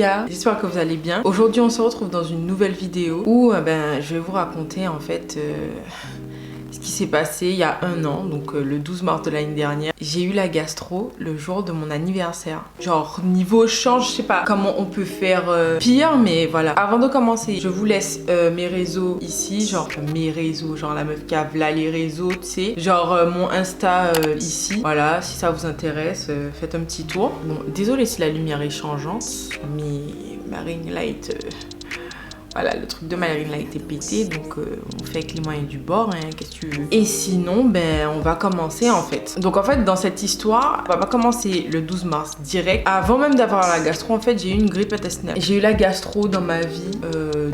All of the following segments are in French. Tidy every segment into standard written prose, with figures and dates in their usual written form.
gars, j'espère que vous allez bien. Aujourd'hui on se retrouve dans une nouvelle vidéo où je vais vous raconter en fait ce qui s'est passé il y a un an, donc le 12 mars de l'année dernière. J'ai eu la gastro le jour de mon anniversaire. Genre niveau change, je sais pas comment on peut faire pire, mais voilà. Avant de commencer, je vous laisse mes réseaux ici, genre mes réseaux, genre la meuf qui a là les réseaux, tu sais. Genre mon Insta ici. Voilà, si ça vous intéresse, faites un petit tour. Bon, désolé si la lumière est changeante, mais ma ring light... Voilà, le truc de ma ring light est pété, donc on fait avec les moyens du bord, hein, qu'est-ce que tu veux. Et sinon, on va commencer en fait. Donc en fait, dans cette histoire, on va pas commencer le 12 mars direct. Avant même d'avoir la gastro, en fait, j'ai eu une grippe intestinale. J'ai eu la gastro dans ma vie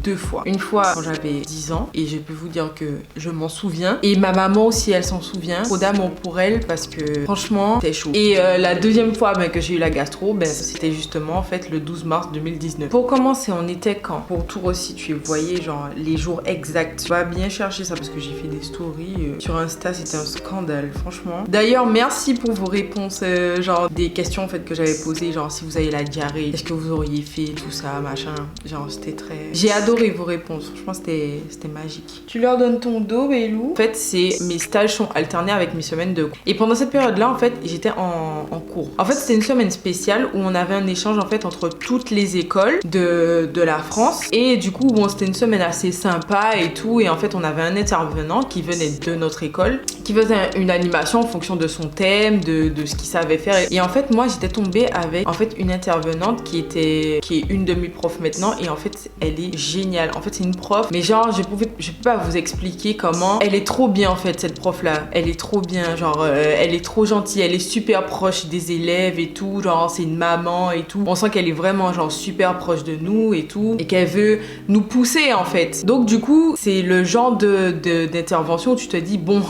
2 fois. Une fois quand j'avais 10 ans, et je peux vous dire que je m'en souviens. Et ma maman aussi, elle s'en souvient. Trop d'amour pour elle, parce que franchement, c'était chaud. Et la deuxième fois que j'ai eu la gastro, c'était justement en fait le 12 mars 2019. Pour commencer, on était quand? Pour tout aussi, tu voyais genre les jours exacts. Tu vas bien chercher ça parce que j'ai fait des stories sur Insta, c'était un scandale franchement. D'ailleurs merci pour vos réponses, genre des questions en fait que j'avais posées, genre si vous avez la diarrhée, est-ce que vous auriez fait tout ça, machin. Genre c'était très... J'ai adoré vos réponses, franchement c'était magique. Tu leur donnes ton dos, Bélou. En fait c'est mes stages sont alternés avec mes semaines de cours. Et pendant cette période là en fait j'étais en cours. En fait c'était une semaine spéciale où on avait un échange en fait entre toutes les écoles de la France. Et du coup bon c'était une semaine assez sympa et tout, et en fait on avait un intervenant qui venait de notre école qui faisait une animation en fonction de son thème, de ce qu'il savait faire, et en fait moi j'étais tombée avec en fait une intervenante qui est une de mes profs maintenant, et en fait elle est géniale. En fait c'est une prof, mais genre je peux pas vous expliquer comment elle est trop bien en fait, cette prof là, elle est trop bien, genre elle est trop gentille, elle est super proche des élèves et tout, genre c'est une maman et tout, on sent qu'elle est vraiment genre super proche de nous et tout, et qu'elle veut nous pousser en fait. Donc du coup c'est le genre d'intervention où tu te dis bon,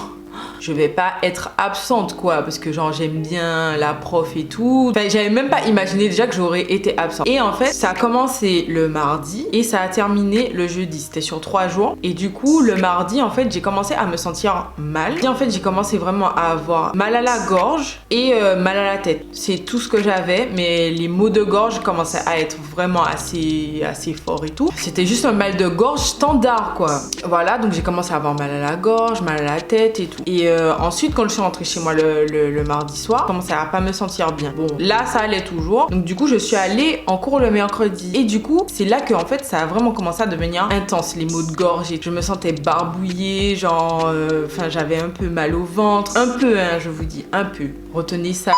je vais pas être absente quoi, parce que genre j'aime bien la prof et tout. Enfin j'avais même pas imaginé déjà que j'aurais été absente. Et en fait ça a commencé le mardi et ça a terminé le jeudi, c'était sur 3 jours. Et du coup le mardi en fait j'ai commencé à me sentir mal. Et en fait j'ai commencé vraiment à avoir mal à la gorge et mal à la tête. C'est tout ce que j'avais, mais les maux de gorge commençaient à être vraiment assez forts et tout. C'était juste un mal de gorge standard quoi. Voilà, donc j'ai commencé à avoir mal à la gorge, mal à la tête et tout. Et ensuite quand je suis rentrée chez moi le mardi soir, je commençais à pas me sentir bien. Bon là ça allait toujours, donc du coup je suis allée en cours le mercredi, et du coup c'est là que en fait ça a vraiment commencé à devenir intense, les maux de gorge, et je me sentais barbouillée, genre enfin j'avais un peu mal au ventre, un peu hein, je vous dis un peu, retenez ça.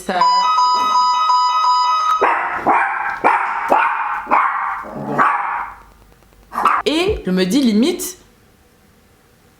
Bon. Et je me dis limite,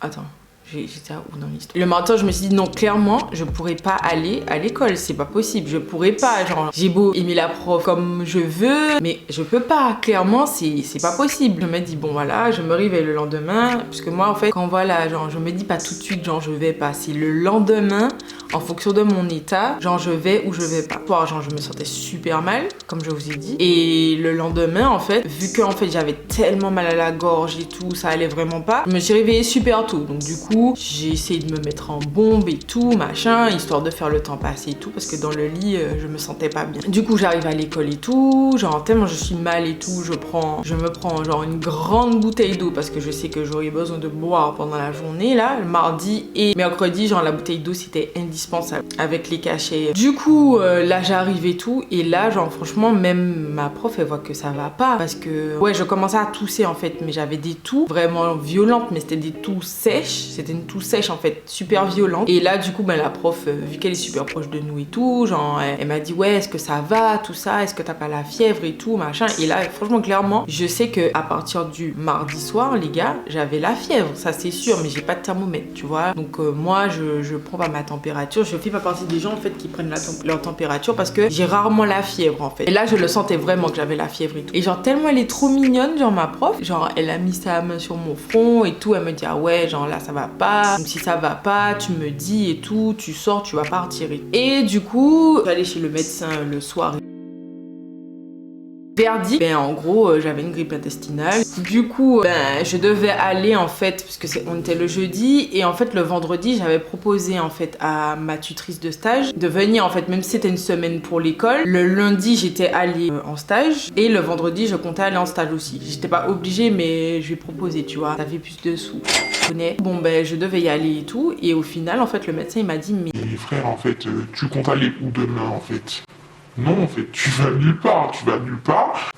attends, j'étais où dans l'histoire? Le matin, je me suis dit non, clairement, je pourrais pas aller à l'école, c'est pas possible, je pourrais pas, genre, j'ai beau aimer la prof comme je veux, mais je peux pas, clairement, c'est pas possible. Je me dis bon voilà, je me réveille le lendemain, parce que moi en fait, quand voilà, genre, je me dis pas tout de suite, genre, je vais pas, c'est le lendemain, en fonction de mon état, genre, je vais ou je vais pas. Genre, je me sentais super mal, comme je vous ai dit, et le lendemain, en fait, vu que en fait, j'avais tellement mal à la gorge et tout, ça allait vraiment pas, je me suis réveillée super tôt, donc du coup, j'ai essayé de me mettre en bombe et tout, machin, histoire de faire le temps passer et tout, parce que dans le lit, je me sentais pas bien. Du coup, j'arrive à l'école et tout, genre tellement je suis mal et tout, je me prends genre une grande bouteille d'eau, parce que je sais que j'aurais besoin de boire pendant la journée, là, le mardi et mercredi, genre la bouteille d'eau, c'était indispensable, avec les cachets. Du coup, là, j'arrive et tout, et là, genre franchement, même ma prof, elle voit que ça va pas, parce que, ouais, je commençais à tousser en fait, mais j'avais des toux vraiment violentes, mais c'était des toux sèches, c'était une toux sèche en fait, super violente. Et là du coup la prof, vu qu'elle est super proche de nous et tout, genre elle m'a dit ouais, est-ce que ça va, tout ça, est-ce que t'as pas la fièvre et tout, machin. Et là franchement clairement je sais que à partir du mardi soir les gars, j'avais la fièvre, ça c'est sûr, mais j'ai pas de thermomètre, tu vois. Donc moi je prends pas ma température, je fais pas partie des gens en fait qui prennent leur température, parce que j'ai rarement la fièvre en fait. Et là je le sentais vraiment que j'avais la fièvre et tout. Et genre tellement elle est trop mignonne, genre ma prof, genre elle a mis sa main sur mon front et tout, elle me dit ah ouais, genre là ça va pas, donc si ça va pas tu me dis et tout, tu sors, tu vas partir. Et du coup j'allais chez le médecin le soir Verdict, ben en gros j'avais une grippe intestinale. Du coup ben je devais aller en fait, parce que on était le jeudi, et en fait le vendredi j'avais proposé en fait à ma tutrice de stage de venir en fait, même si c'était une semaine pour l'école. Le lundi j'étais allée en stage et le vendredi je comptais aller en stage aussi. J'étais pas obligée mais je lui ai proposé, tu vois, ça fait plus de sous. Bon ben je devais y aller et tout, et au final en fait le médecin il m'a dit mais frère, en fait, tu comptes aller où demain en fait? Non, en fait, tu vas nulle part,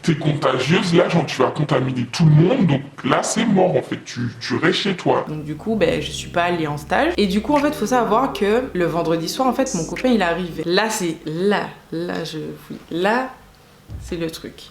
t'es contagieuse, là, genre, tu vas contaminer tout le monde, donc là, c'est mort, en fait, tu restes chez toi. Donc du coup, ben, je suis pas allée en stage. Et du coup, en fait, faut savoir que le vendredi soir, en fait, mon copain, il est arrivé. Là, c'est... Là, c'est le truc.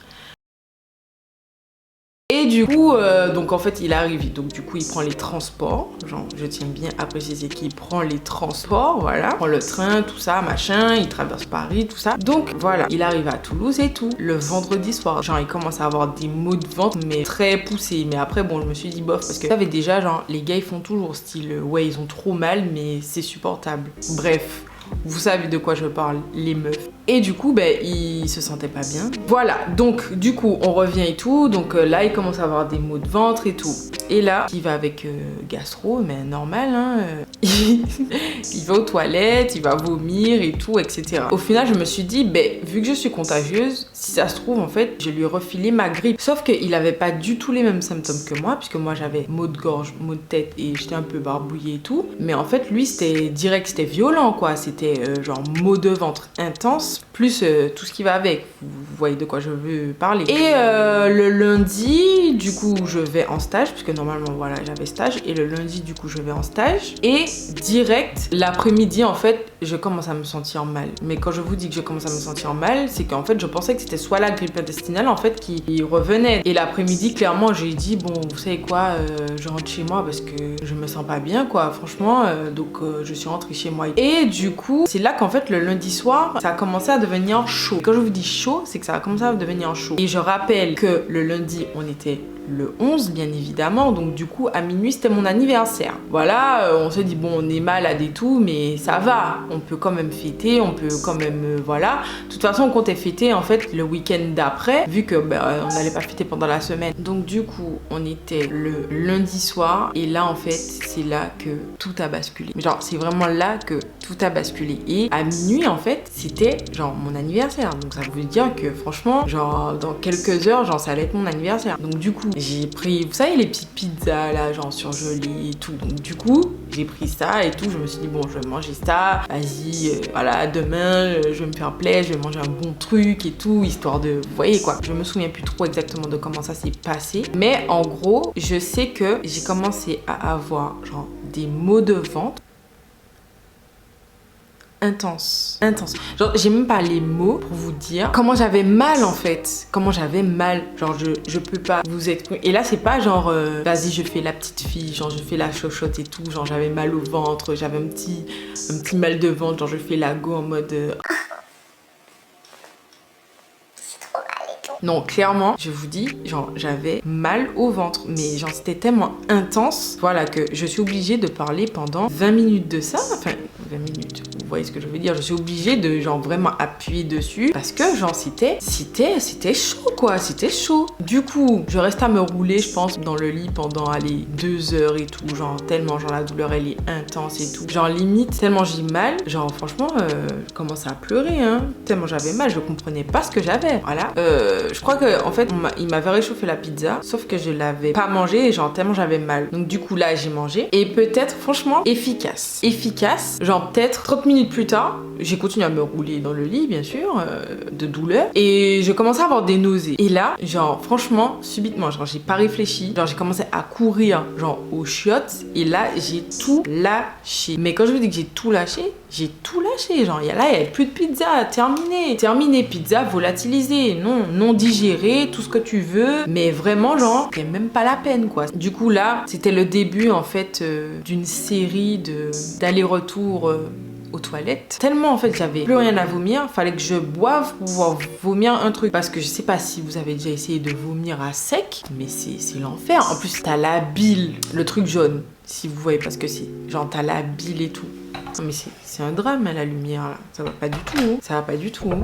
Et du coup, donc en fait, il arrive, donc du coup, il prend les transports. Genre, je tiens bien à préciser qu'il prend les transports, voilà. Il prend le train, tout ça, machin, il traverse Paris, tout ça. Donc voilà, il arrive à Toulouse et tout. Le vendredi soir, genre, il commence à avoir des maux de ventre, mais très poussés. Mais après, bon, je me suis dit bof, parce que j'avais déjà, genre, les gars, ils font toujours style, ouais, ils ont trop mal, mais c'est supportable. Bref. Vous savez de quoi je parle, les meufs. Et du coup, ben, il se sentait pas bien. Voilà, donc du coup, on revient et tout. Donc là, il commence à avoir des maux de ventre et tout. Et là, il va avec gastro, mais normal, hein. Il va aux toilettes, il va vomir et tout, etc. Au final, je me suis dit, ben, vu que je suis contagieuse, si ça se trouve, en fait, je lui ai refilé ma grippe. Sauf qu'il avait pas du tout les mêmes symptômes que moi, puisque moi, j'avais maux de gorge, maux de tête et j'étais un peu barbouillée et tout. Mais en fait, lui, c'était direct, c'était violent, quoi. C'était genre maux de ventre intense, plus tout ce qui va avec. Vous voyez de quoi je veux parler. Et le lundi, du coup, je vais en stage, puisque normalement, voilà, j'avais stage. Et le lundi, du coup, je vais en stage. Et direct, l'après-midi, en fait, je commence à me sentir mal. Mais quand je vous dis que je commence à me sentir mal, c'est qu'en fait, je pensais que c'était soit la grippe intestinale, en fait, qui revenait. Et l'après-midi, clairement, j'ai dit, bon, vous savez quoi, je rentre chez moi parce que je me sens pas bien, quoi, franchement. Donc, je suis rentrée chez moi. Et du coup, c'est là qu'en fait, le lundi soir, ça a commencé à devenir chaud. Quand je vous dis chaud, c'est que ça a commencé à devenir chaud. Et je rappelle que le lundi, on était le 11, bien évidemment. Donc du coup, à minuit, c'était mon anniversaire. Voilà, on se dit, bon, on est malade et tout, mais ça va. On peut quand même fêter, on peut quand même, voilà. De toute façon, on comptait fêter, en fait, le week-end d'après, vu que on n'allait pas fêter pendant la semaine. Donc du coup, on était le lundi soir. Et là, en fait, c'est là que tout a basculé. Genre, c'est vraiment là que tout a basculé. Et à minuit, en fait, c'était genre mon anniversaire. Donc ça veut dire que franchement, genre, dans quelques heures, genre, ça allait être mon anniversaire. Donc du coup, j'ai pris, vous savez, les petites pizzas là, genre surgelées et tout. Donc du coup, j'ai pris ça et tout. Je me suis dit, bon, je vais manger ça. Vas-y, voilà, demain, je vais me faire plaisir, je vais manger un bon truc et tout, histoire de... Vous voyez quoi. Je me souviens plus trop exactement de comment ça s'est passé. Mais en gros, je sais que j'ai commencé à avoir, genre, des maux de ventre. Intense. Genre, j'ai même pas les mots pour vous dire comment j'avais mal en fait. Comment j'avais mal. Genre, je peux pas vous exprimer. Et là, c'est pas genre, vas-y, je fais la petite fille, genre, je fais la chochotte et tout. Genre, j'avais mal au ventre, j'avais un petit mal de ventre. Genre, je fais la go en mode. Non, clairement, je vous dis, genre, j'avais mal au ventre. Mais genre, c'était tellement intense, voilà, que je suis obligée de parler pendant 20 minutes de ça. Enfin, 20 minutes, vous voyez ce que je veux dire. Je suis obligée de, genre, vraiment appuyer dessus. Parce que, genre, c'était chaud, quoi. C'était chaud. Du coup, je reste à me rouler, je pense, dans le lit pendant, allez, 2 heures et tout. Genre, tellement, genre, la douleur, elle est intense et tout. Genre, limite, tellement j'ai mal. Genre, franchement, je commençais à pleurer, hein. Tellement j'avais mal, je comprenais pas ce que j'avais. Voilà. Je crois que en fait il m'avait réchauffé la pizza, sauf que je l'avais pas mangé et genre tellement j'avais mal. Donc du coup là j'ai mangé et peut-être franchement efficace. Genre peut-être 30 minutes plus tard, j'ai continué à me rouler dans le lit bien sûr, de douleur et je commençais à avoir des nausées. Et là genre franchement subitement genre j'ai pas réfléchi, genre j'ai commencé à courir genre aux chiottes et là j'ai tout lâché. Mais quand je vous dis que j'ai tout lâché, genre il y avait plus de pizza, terminé, pizza volatilisée, non digérée, tout ce que tu veux, mais vraiment genre c'est même pas la peine quoi. Du coup là c'était le début en fait d'une série d'aller-retour aux toilettes. Tellement en fait j'avais plus rien à vomir, fallait que je boive pour pouvoir vomir un truc, parce que je sais pas si vous avez déjà essayé de vomir à sec, mais c'est l'enfer. En plus t'as la bile, le truc jaune, si vous voyez pas ce que c'est, genre t'as la bile et tout. Non mais c'est un drame à la lumière là, ça va pas du tout, hein. Ça va pas du tout, hein.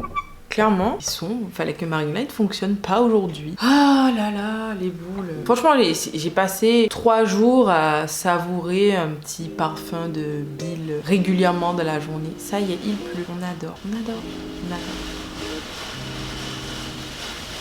clairement, il fallait que ma ring light fonctionne pas aujourd'hui. Ah là là, les boules. Franchement, j'ai passé 3 jours à savourer un petit parfum de bile régulièrement dans la journée. Ça y est, il pleut. On adore, on adore, on adore.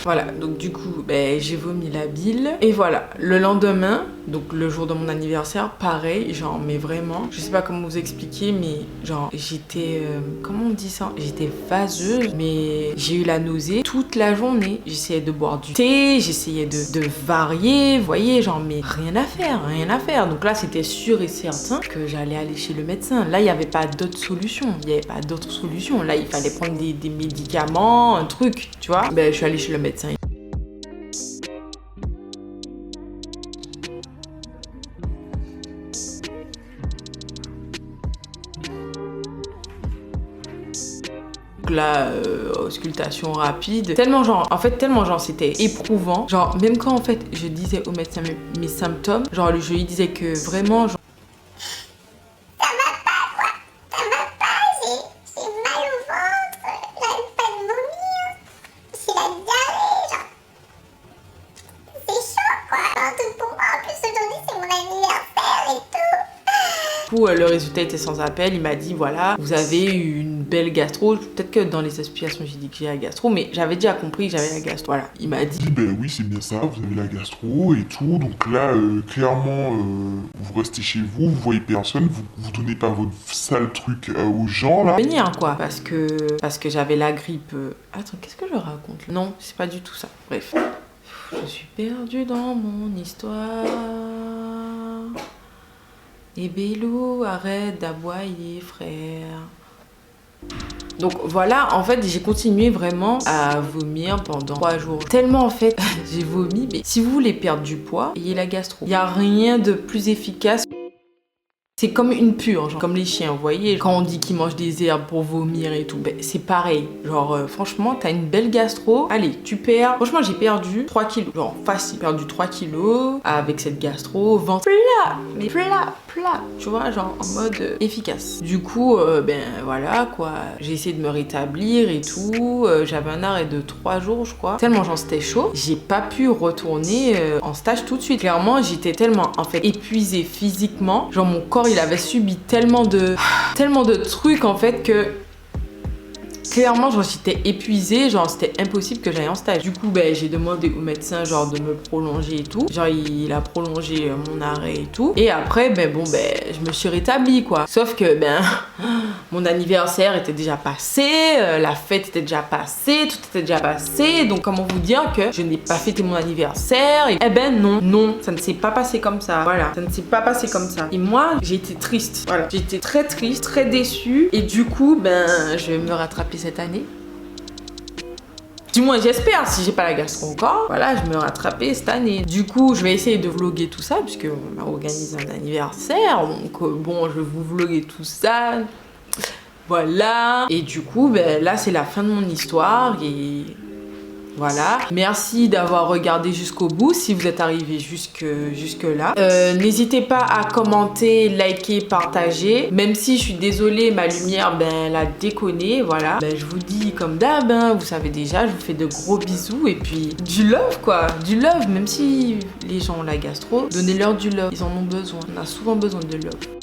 Voilà, donc du coup, j'ai vomi la bile. Et voilà, le lendemain, donc le jour de mon anniversaire, pareil, genre, mais vraiment, je sais pas comment vous expliquer, mais genre, j'étais, comment on dit ça? J'étais vaseuse, mais j'ai eu la nausée toute la journée. J'essayais de boire du thé, j'essayais de varier, vous voyez, genre, mais rien à faire, rien à faire. Donc là, c'était sûr et certain que j'allais aller chez le médecin. Là, il n'y avait pas d'autre solution. Il n'y avait pas d'autre solution. Là, il fallait prendre des médicaments, un truc, tu vois. Je suis allée chez le médecin. La auscultation rapide, tellement genre c'était éprouvant, genre même quand en fait je disais au médecin mes symptômes, genre je lui disais que vraiment genre, ça va pas, j'ai mal au ventre, j'arrive pas de vomir, j'ai la diarrhée, genre, c'est chaud quoi, un truc pour moi, en plus aujourd'hui c'est mon anniversaire et tout. Le résultat était sans appel, il m'a dit voilà, vous avez une belle gastro, peut-être que dans les explications j'ai dit que j'ai la gastro, mais j'avais déjà compris que j'avais la gastro, voilà, il m'a dit oui c'est bien ça, vous avez la gastro et tout, donc là clairement vous restez chez vous, vous voyez personne, vous donnez pas votre sale truc aux gens là. venir quoi, parce que j'avais la grippe. Attends, qu'est-ce que je raconte là? Non, c'est pas du tout ça, bref. Je suis perdue dans mon histoire. Et Bélou, arrête d'aboyer, frère. Donc voilà, en fait, j'ai continué vraiment à vomir pendant 3 jours. Tellement en fait, j'ai vomi. Mais si vous voulez perdre du poids, ayez la gastro. Il n'y a rien de plus efficace. C'est comme une purge, genre, comme les chiens, vous voyez. Quand on dit qu'ils mangent des herbes pour vomir et tout, c'est pareil. Genre, franchement, t'as une belle gastro. Allez, tu perds. Franchement, j'ai perdu 3 kilos. Genre, facile, perdu 3 kilos avec cette gastro. Ventre plat, mais plat. Tu vois, genre, en mode efficace. Du coup, voilà, quoi. J'ai essayé de me rétablir et tout. J'avais un arrêt de 3 jours, je crois. Tellement, genre, c'était chaud. J'ai pas pu retourner en stage tout de suite. Clairement, j'étais tellement, en fait, épuisée physiquement. Genre, mon corps, il avait subi tellement de trucs en fait que clairement genre j'étais épuisée, genre c'était impossible que j'aille en stage. Du coup j'ai demandé au médecin genre de me prolonger et tout. Genre il a prolongé mon arrêt et tout. Et après je me suis rétablie quoi. Sauf que mon anniversaire était déjà passé, la fête était déjà passée, tout était déjà passé. Donc comment vous dire que je n'ai pas fêté mon anniversaire et non, ça ne s'est pas passé comme ça. Voilà, ça ne s'est pas passé comme ça. Et moi j'ai été triste. Voilà, j'ai été très triste, très déçue. Et du coup je vais me rattraper cette année. Du moins j'espère, si j'ai pas la gastro encore, voilà, je me rattraper cette année. Du coup, je vais essayer de vlogger tout ça, puisque on m'a organisé un anniversaire, donc bon, je vais vous vlogger tout ça. Voilà. Et du coup, là, c'est la fin de mon histoire et voilà. Merci d'avoir regardé jusqu'au bout si vous êtes arrivé jusque là. N'hésitez pas à commenter, liker, partager. Même si je suis désolée, ma lumière, elle a déconné. Voilà. Je vous dis comme d'hab, vous savez déjà, je vous fais de gros bisous et puis du love quoi. Du love, même si les gens ont la gastro, donnez-leur du love. Ils en ont besoin. On a souvent besoin de love.